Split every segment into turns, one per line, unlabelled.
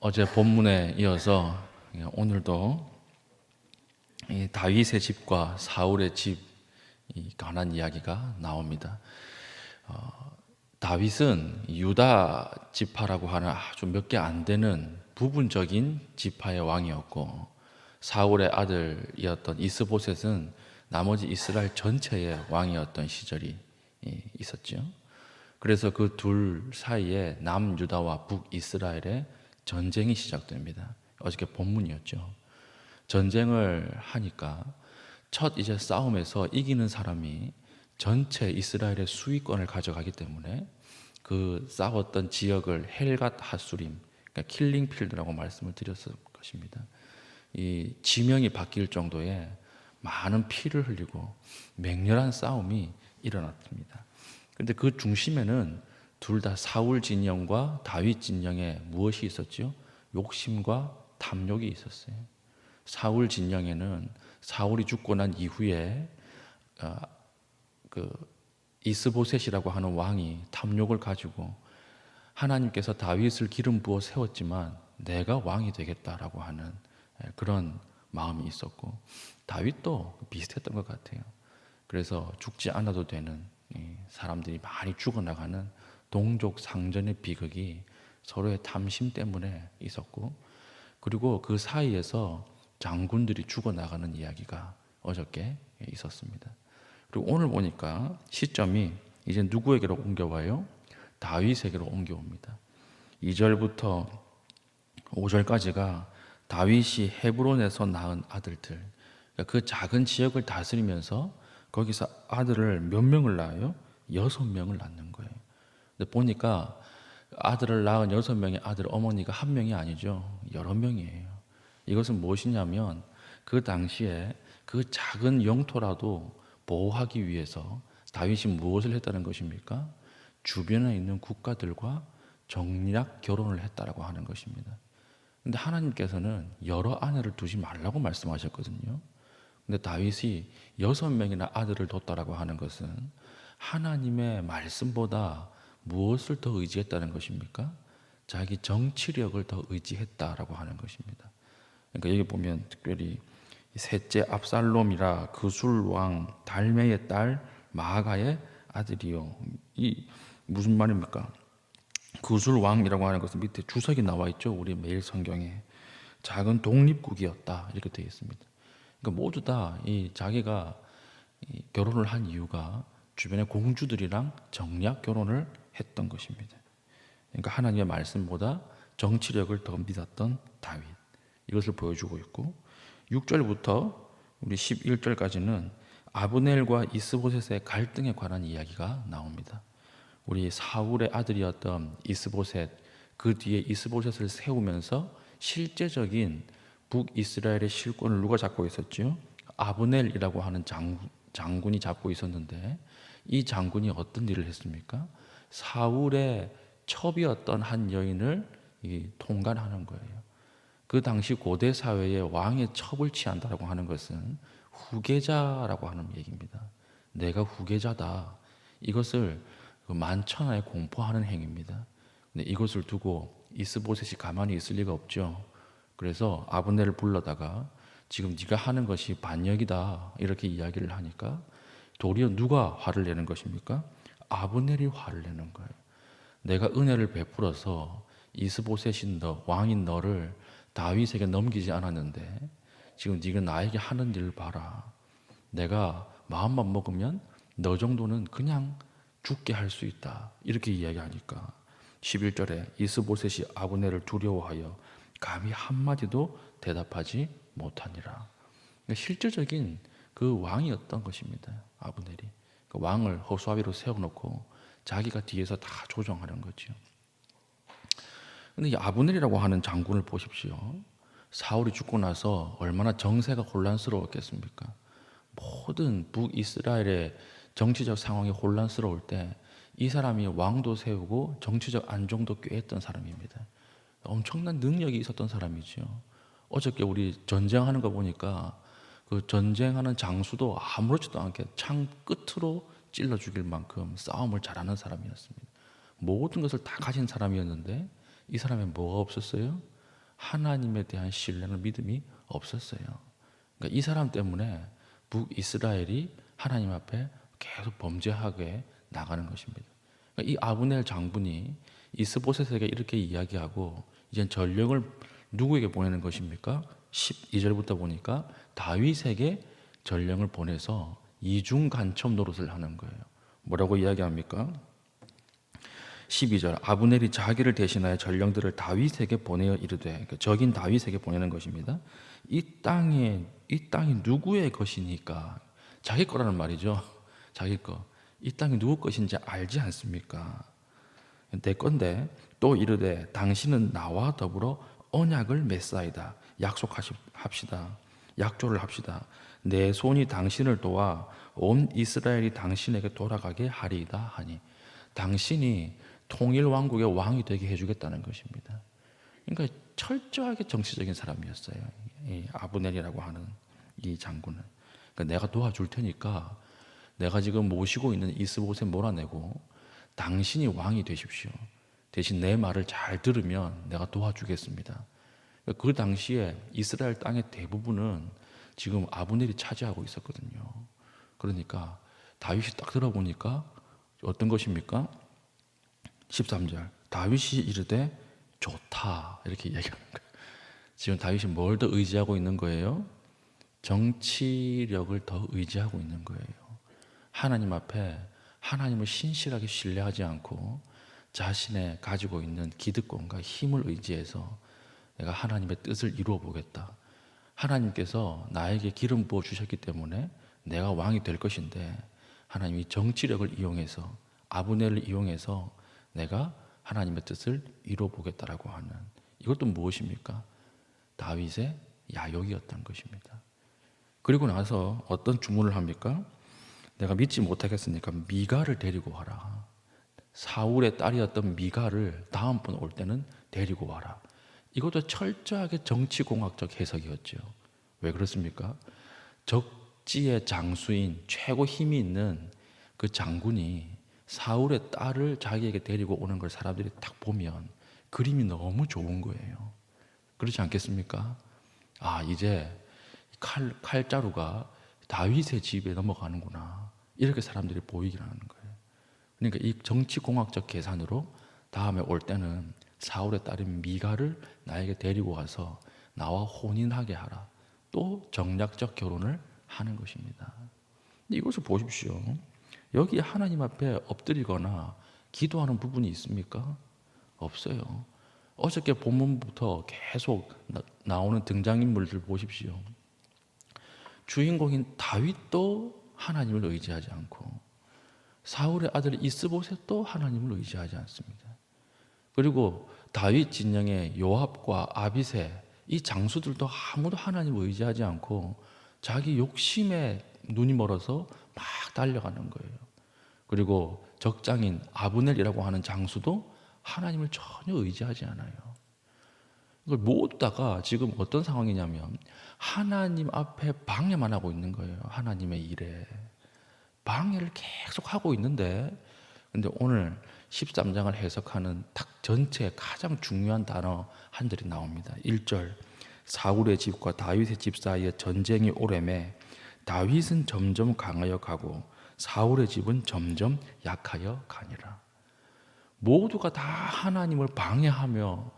어제 본문에 이어서 오늘도 이 다윗의 집과 사울의 집이 관한 이야기가 나옵니다. 다윗은 유다 지파라고 하는 아주 몇 개 안 되는 부분적인 지파의 왕이었고, 사울의 아들이었던 이스보셋은 나머지 이스라엘 전체의 왕이었던 시절이 있었죠. 그래서 그 둘 사이에 남유다와 북이스라엘의 전쟁이 시작됩니다. 어저께 본문이었죠. 전쟁을 하니까 첫 이제 싸움에서 이기는 사람이 전체 이스라엘의 수위권을 가져가기 때문에 그 싸웠던 지역을 헬갓 하수림, 그러니까 킬링 필드라고 말씀을 드렸을 것입니다. 이 지명이 바뀔 정도의 많은 피를 흘리고 맹렬한 싸움이 일어났습니다. 그런데 그 중심에는 둘 다 사울 진영과 다윗 진영에 무엇이 있었죠? 욕심과 탐욕이 있었어요. 사울 진영에는 사울이 죽고 난 이후에 그 이스보셋이라고 하는 왕이 탐욕을 가지고 하나님께서 다윗을 기름 부어 세웠지만 내가 왕이 되겠다라고 하는 그런 마음이 있었고, 다윗도 비슷했던 것 같아요. 그래서 죽지 않아도 되는 사람들이 많이 죽어나가는 동족 상전의 비극이 서로의 탐심 때문에 있었고, 그리고 그 사이에서 장군들이 죽어나가는 이야기가 어저께 있었습니다. 그리고 오늘 보니까 시점이 이제 누구에게로 옮겨와요? 다윗에게로 옮겨옵니다. 2절부터 5절까지가 다윗이 헤브론에서 낳은 아들들, 그러니까 그 작은 지역을 다스리면서 거기서 아들을 몇 명을 낳아요? 6명을 낳는 거예요. 근데 보니까 아들을 낳은 6명의 아들 어머니가 한 명이 아니죠. 여러 명이에요. 이것은 무엇이냐면 그 당시에 그 작은 영토라도 보호하기 위해서 다윗이 무엇을 했다는 것입니까? 주변에 있는 국가들과 정략 결혼을 했다라고 하는 것입니다. 근데 하나님께서는 여러 아내를 두지 말라고 말씀하셨거든요. 근데 다윗이 6명이나 아들을 뒀다라고 하는 것은 하나님의 말씀보다 무엇을 더 의지했다는 것입니까? 자기 정치력을 더 의지했다라고 하는 것입니다. 그러니까 여기 보면 특별히 셋째 압살롬이라 그술 왕 달메의 딸 마아가의 아들이요. 이 무슨 말입니까? 그술 왕이라고 하는 것은 밑에 주석이 나와 있죠. 우리 매일 성경에 작은 독립국이었다 이렇게 되어 있습니다. 그러니까 모두 다 이 자기가 결혼을 한 이유가 주변의 공주들이랑 정략 결혼을 했던 것입니다. 그러니까 하나님의 말씀보다 정치력을 더 믿었던 다윗, 이것을 보여주고 있고, 6절부터 우리 11절까지는 아브넬과 이스보셋의 갈등에 관한 이야기가 나옵니다. 우리 사울의 아들이었던 이스보셋, 그 뒤에 이스보셋을 세우면서 실제적인 북이스라엘의 실권을 누가 잡고 있었죠? 아브넬이라고 하는 장군이 잡고 있었는데, 이 장군이 어떤 일을 했습니까? 사울의 첩이었던 한 여인을 통간하는 거예요. 그 당시 고대 사회에 왕의 첩을 취한다라고 하는 것은 후계자라고 하는 얘기입니다. 내가 후계자다. 이것을 만천하에 공포하는 행위입니다. 근데 이것을 두고 이스보셋이 가만히 있을 리가 없죠. 그래서 아브넬을 불러다가 지금 네가 하는 것이 반역이다 이렇게 이야기를 하니까 도리어 누가 화를 내는 것입니까? 아브넬이 화를 내는 거예요. 내가 은혜를 베풀어서 이스보셋인 너, 왕인 너를 다윗에게 넘기지 않았는데 지금 네가 나에게 하는 일을 봐라. 내가 마음만 먹으면 너 정도는 그냥 죽게 할 수 있다. 이렇게 이야기하니까 11절에 이스보셋이 아브넬을 두려워하여 감히 한마디도 대답하지 못하니라. 그러니까 실질적인 그 왕이었던 것입니다. 아브넬이. 그 왕을 허수아비로 세워놓고 자기가 뒤에서 다 조정하는 거죠. 근데 이 아브넬이라고 하는 장군을 보십시오. 사울이 죽고 나서 얼마나 정세가 혼란스러웠겠습니까? 모든 북이스라엘의 정치적 상황이 혼란스러울 때 이 사람이 왕도 세우고 정치적 안정도 꾀했던 사람입니다. 엄청난 능력이 있었던 사람이죠. 어저께 우리 전쟁하는 거 보니까 그 전쟁하는 장수도 아무렇지도 않게 창 끝으로 찔러 죽일 만큼 싸움을 잘하는 사람이었습니다. 모든 것을 다 가진 사람이었는데 이 사람에 뭐가 없었어요? 하나님에 대한 신뢰는 믿음이 없었어요. 그러니까 이 사람 때문에 북이스라엘이 하나님 앞에 계속 범죄하게 나가는 것입니다. 그러니까 이 아브넬 장군이 이스보셋에게 이렇게 이야기하고 이제 전령을 누구에게 보내는 것입니까? 12절부터 보니까 다윗에게 전령을 보내서 이중 간첩 노릇을 하는 거예요. 뭐라고 이야기합니까? 12절 아브넬이 자기를 대신하여 전령들을 다윗에게 보내어 이르되, 그러니까 적인 다윗에게 보내는 것입니다. 이 땅이 누구의 것이니까, 자기 거라는 말이죠. 자기 거. 이 땅이 누구 것인지 알지 않습니까? 내 건데 또 이르되 당신은 나와 더불어 언약을 맺사이다. 약속합시다. 약조를 합시다. 내 손이 당신을 도와 온 이스라엘이 당신에게 돌아가게 하리이다 하니, 당신이 통일 왕국의 왕이 되게 해주겠다는 것입니다. 그러니까 철저하게 정치적인 사람이었어요. 이 아브넬이라고 하는 이 장군은. 그러니까 내가 도와줄 테니까 내가 지금 모시고 있는 이스보셋 몰아내고 당신이 왕이 되십시오. 대신 내 말을 잘 들으면 내가 도와주겠습니다. 그 당시에 이스라엘 땅의 대부분은 지금 아브넬이 차지하고 있었거든요. 그러니까 다윗이 딱 들어보니까 어떤 것입니까? 13절 다윗이 이르되 좋다 이렇게 얘기하는 거예요. 지금 다윗이 뭘 더 의지하고 있는 거예요? 정치력을 더 의지하고 있는 거예요. 하나님 앞에 하나님을 신실하게 신뢰하지 않고 자신의 가지고 있는 기득권과 힘을 의지해서 내가 하나님의 뜻을 이루어 보겠다. 하나님께서 나에게 기름 부어 주셨기 때문에 내가 왕이 될 것인데, 하나님이 정치력을 이용해서 아브넬을 이용해서 내가 하나님의 뜻을 이루어 보겠다라고 하는, 이것도 무엇입니까? 다윗의 야욕이었던 것입니다. 그리고 나서 어떤 주문을 합니까? 내가 믿지 못하겠으니까 미가를 데리고 와라. 사울의 딸이었던 미가를 다음번 올 때는 데리고 와라. 이것도 철저하게 정치공학적 해석이었죠. 왜 그렇습니까? 적지의 장수인 최고 힘이 있는 그 장군이 사울의 딸을 자기에게 데리고 오는 걸 사람들이 딱 보면 그림이 너무 좋은 거예요. 그렇지 않겠습니까? 아, 이제 칼자루가 다윗의 집에 넘어가는구나. 이렇게 사람들이 보이긴 하는 거예요. 그러니까 이 정치공학적 계산으로 다음에 올 때는 사울의 딸인 미가를 나에게 데리고 와서 나와 혼인하게 하라. 또 정략적 결혼을 하는 것입니다. 이것을 보십시오. 여기 하나님 앞에 엎드리거나 기도하는 부분이 있습니까? 없어요. 어저께 본문부터 계속 나오는 등장인물들 보십시오. 주인공인 다윗도 하나님을 의지하지 않고 사울의 아들 이스보셋도 하나님을 의지하지 않습니다. 그리고 다윗 진영의 요압과 아비새, 이 장수들도 아무도 하나님을 의지하지 않고 자기 욕심에 눈이 멀어서 막 달려가는 거예요. 그리고 적장인 아브넬이라고 하는 장수도 하나님을 전혀 의지하지 않아요. 이걸 모두 다가 지금 어떤 상황이냐면 하나님 앞에 방해만 하고 있는 거예요. 하나님의 일에 방해를 계속 하고 있는데, 근데 오늘 13장을 해석하는 딱 전체의 가장 중요한 단어 한 절이 나옵니다. 1절 사울의 집과 다윗의 집 사이에 전쟁이 오래매 다윗은 점점 강하여 가고 사울의 집은 점점 약하여 가니라. 모두가 다 하나님을 방해하며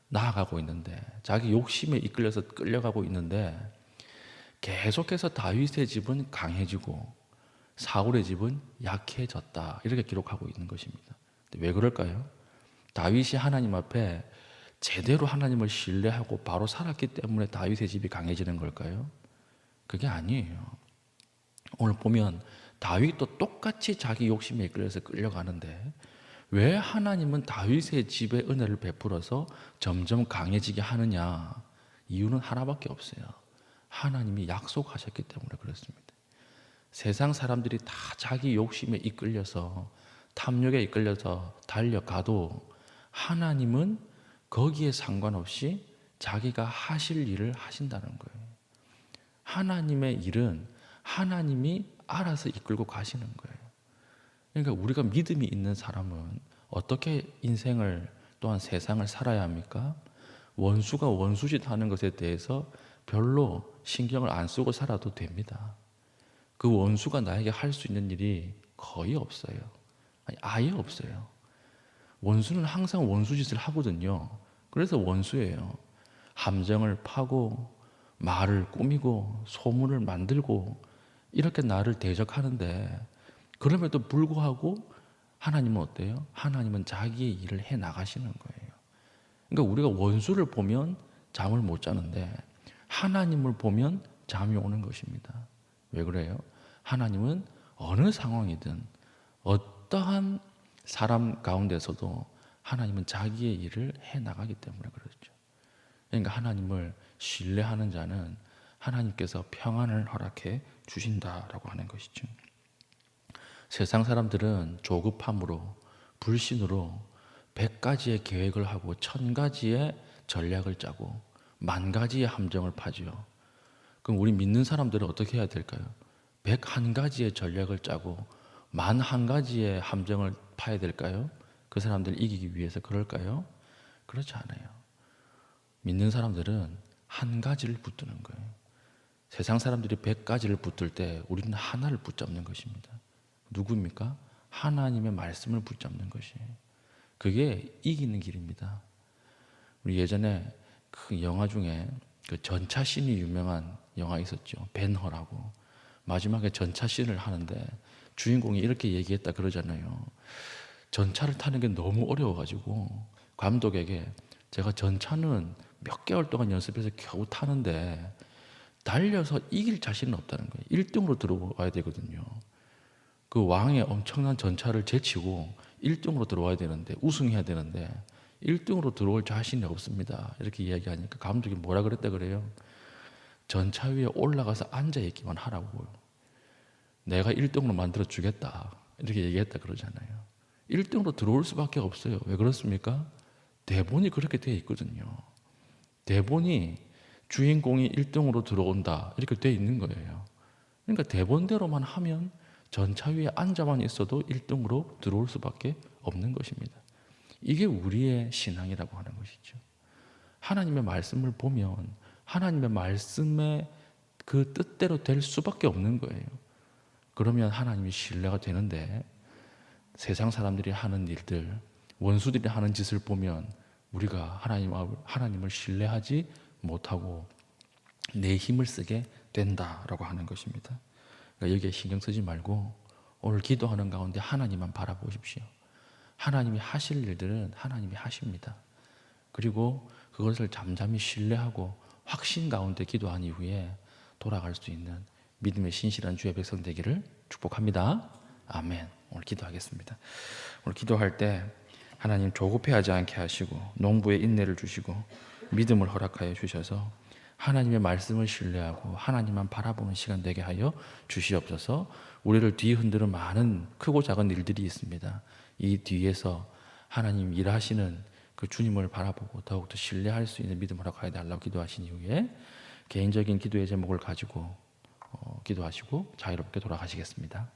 나아가고 있는데, 자기 욕심에 이끌려서 끌려가고 있는데, 계속해서 다윗의 집은 강해지고 사울의 집은 약해졌다. 이렇게 기록하고 있는 것입니다. 왜 그럴까요? 다윗이 하나님 앞에 제대로 하나님을 신뢰하고 바로 살았기 때문에 다윗의 집이 강해지는 걸까요? 그게 아니에요. 오늘 보면 다윗도 똑같이 자기 욕심에 이끌려서 끌려가는데 왜 하나님은 다윗의 집에 은혜를 베풀어서 점점 강해지게 하느냐? 이유는 하나밖에 없어요. 하나님이 약속하셨기 때문에 그렇습니다. 세상 사람들이 다 자기 욕심에 이끌려서 탐욕에 이끌려서 달려가도 하나님은 거기에 상관없이 자기가 하실 일을 하신다는 거예요. 하나님의 일은 하나님이 알아서 이끌고 가시는 거예요. 그러니까 우리가 믿음이 있는 사람은 어떻게 인생을 또한 세상을 살아야 합니까? 원수가 원수짓 하는 것에 대해서 별로 신경을 안 쓰고 살아도 됩니다. 그 원수가 나에게 할 수 있는 일이 거의 없어요. 아니, 아예 없어요. 원수는 항상 원수짓을 하거든요. 그래서 원수예요. 함정을 파고 말을 꾸미고 소문을 만들고 이렇게 나를 대적하는데, 그럼에도 불구하고 하나님은 어때요? 하나님은 자기의 일을 해 나가시는 거예요. 그러니까 우리가 원수를 보면 잠을 못 자는데 하나님을 보면 잠이 오는 것입니다. 왜 그래요? 하나님은 어느 상황이든 어떠한 사람 가운데서도 하나님은 자기의 일을 해 나가기 때문에 그렇죠. 그러니까 하나님을 신뢰하는 자는 하나님께서 평안을 허락해 주신다라고 하는 것이죠. 세상 사람들은 조급함으로, 불신으로 100가지의 계획을 하고 1000가지의 전략을 짜고 10,000가지의 함정을 파죠. 그럼 우리 믿는 사람들은 어떻게 해야 될까요? 101가지의 전략을 짜고 10,000가지의 함정을 파야 될까요? 그 사람들을 이기기 위해서 그럴까요? 그렇지 않아요. 믿는 사람들은 한 가지를 붙드는 거예요. 세상 사람들이 100가지를 붙들 때 우리는 하나를 붙잡는 것입니다. 누구입니까? 하나님의 말씀을 붙잡는 것이에요. 그게 이기는 길입니다. 우리 예전에 그 영화 중에 그 전차씬이 유명한 영화 있었죠. 벤허라고. 마지막에 전차씬을 하는데 주인공이 이렇게 얘기했다 그러잖아요. 전차를 타는 게 너무 어려워가지고 감독에게 제가 전차는 몇 개월 동안 연습해서 겨우 타는데 달려서 이길 자신은 없다는 거예요. 1등으로 들어와야 되거든요. 그 왕의 엄청난 전차를 제치고 1등으로 들어와야 되는데, 우승해야 되는데 1등으로 들어올 자신이 없습니다. 이렇게 이야기하니까 감독이 뭐라 그랬다 그래요? 전차 위에 올라가서 앉아있기만 하라고요. 내가 1등으로 만들어 주겠다. 이렇게 얘기했다 그러잖아요. 1등으로 들어올 수밖에 없어요. 왜 그렇습니까? 대본이 그렇게 되어 있거든요. 대본이 주인공이 1등으로 들어온다 이렇게 되어 있는 거예요. 그러니까 대본대로만 하면 전차 위에 앉아만 있어도 1등으로 들어올 수밖에 없는 것입니다. 이게 우리의 신앙이라고 하는 것이죠. 하나님의 말씀을 보면 하나님의 말씀의 그 뜻대로 될 수밖에 없는 거예요. 그러면 하나님이 신뢰가 되는데, 세상 사람들이 하는 일들, 원수들이 하는 짓을 보면 우리가 하나님을 신뢰하지 못하고 내 힘을 쓰게 된다라고 하는 것입니다. 그러니까 여기에 신경 쓰지 말고 오늘 기도하는 가운데 하나님만 바라보십시오. 하나님이 하실 일들은 하나님이 하십니다. 그리고 그것을 잠잠히 신뢰하고 확신 가운데 기도한 이후에 돌아갈 수 있는 믿음의 신실한 주의 백성 되기를 축복합니다. 아멘. 오늘 기도하겠습니다. 오늘 기도할 때 하나님 조급해하지 않게 하시고 농부의 인내를 주시고 믿음을 허락하여 주셔서 하나님의 말씀을 신뢰하고 하나님만 바라보는 시간 되게 하여 주시옵소서. 우리를 뒤흔드는 많은 크고 작은 일들이 있습니다. 이 뒤에서 하나님 일하시는 그 주님을 바라보고 더욱더 신뢰할 수 있는 믿음을 허락하여 달라고 기도하신 이후에 개인적인 기도의 제목을 가지고 기도하시고 자유롭게 돌아가시겠습니다.